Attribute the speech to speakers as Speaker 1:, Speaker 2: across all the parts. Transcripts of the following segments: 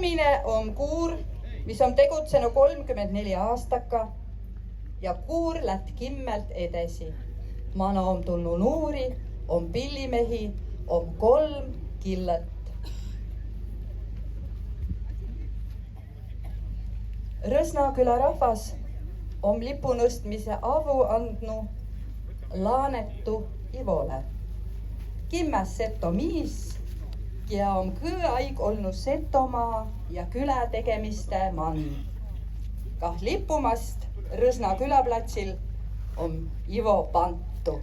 Speaker 1: Järgmine on kuur, mis on tegutsenud 34 aastaka ja kuur läht kimmelt edesi. Mana on tulnud nuuri, on pillimehi, on 3 killet. Rõsnaküla rahvas on lipunõstmise avu andnu Laanetu Ivole. Kimmäs Setomiis ja on kõõaig olnud Setomaa ja küla tegemiste mann. Kah lipumast Rõsna külaplatsil on Ivo Pantu.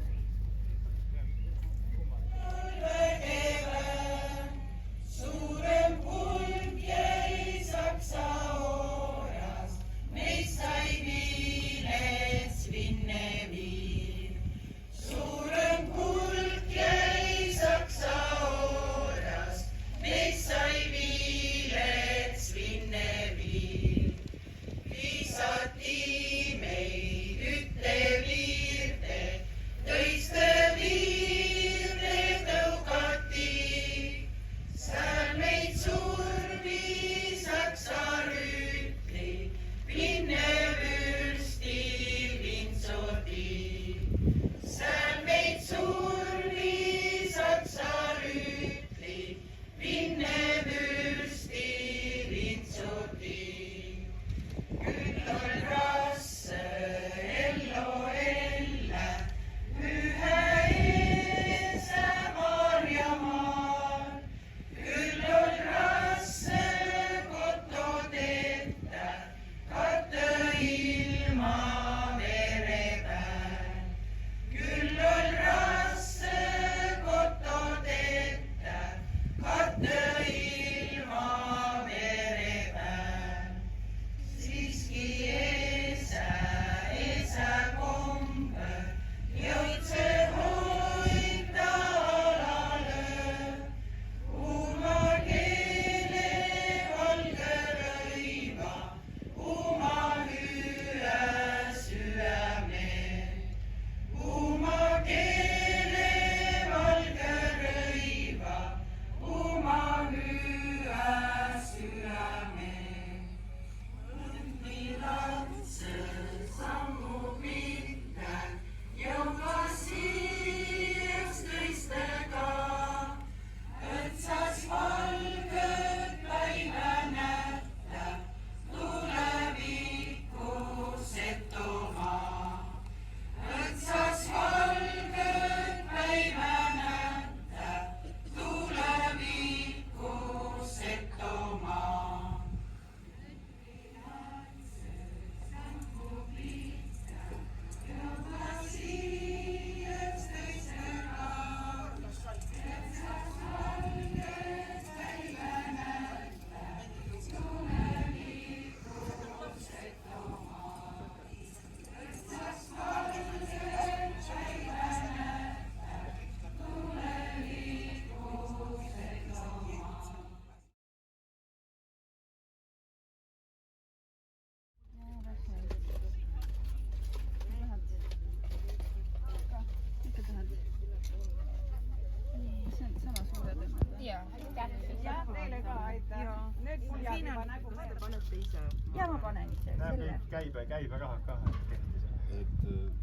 Speaker 2: Ja ma panen ise selle.
Speaker 3: Käiberahad ka.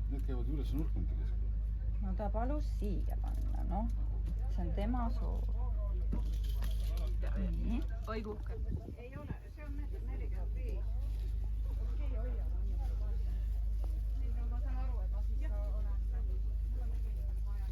Speaker 4: Need käivad üles nurkmenti keskele.
Speaker 2: No ta palus siia panna, noh. See on tema soov. Nii.
Speaker 5: Oi kuhke.
Speaker 6: Ei ole, see on 45. Okei, hoia. Nüüd ma saan aru, et ma siis olen. Mul on tegelikult vaja.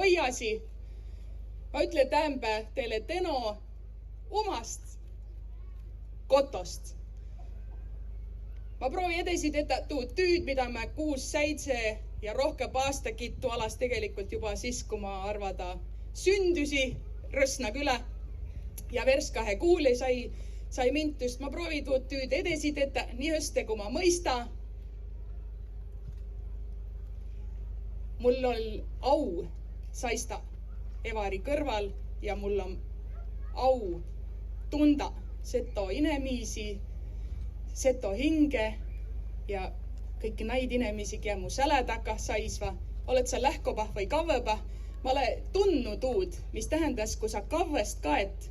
Speaker 3: hoiasi. Ma ütlen tämbe teile tänu omast kotost. Ma proovin edasi teha tüüd, mida me 6-7 ja rohkem aastakittu alas tegelikult juba siis, kui ma arvada sündüsi Rõsna küla ja Verskahe kuule sai mintust. Ma proovin tuud tüüd edasi teha nii hästi, kui ma mõista. Mul on au saista Evari kõrval ja mul on au tunda seto inemiisi, seto hinge ja kõiki neid inimesi, kes mu sälä taga saisva. Oled sa lähkobah või kavvebah? Ma olen tundnud tuud, mis tähendas, kui sa kavvest kaet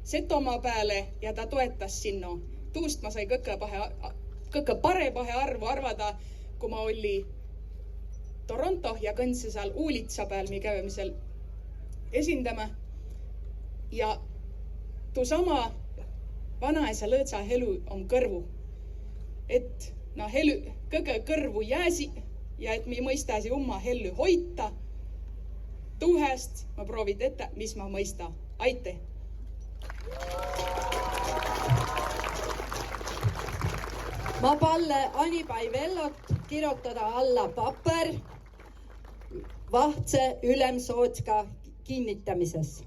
Speaker 3: setomaa peale ja ta toetas sinna. Tuust ma sai kõige parepahe arvu arvada, kui ma oli Toronto ja kõndsi seal uulitsa peal, mi käime seal esindama. Ja tuu sama vanaisa lõõtsa helu on kõrvu. Et helu kõige kõrvu jääsi ja et mi mõistasi oma helu hoita. Tuhest ma proovin ette, mis ma mõista. Aite!
Speaker 1: Ma palle Anipäi Vellot kirjutada alla paper vahtse ülemsootska kinnitamises.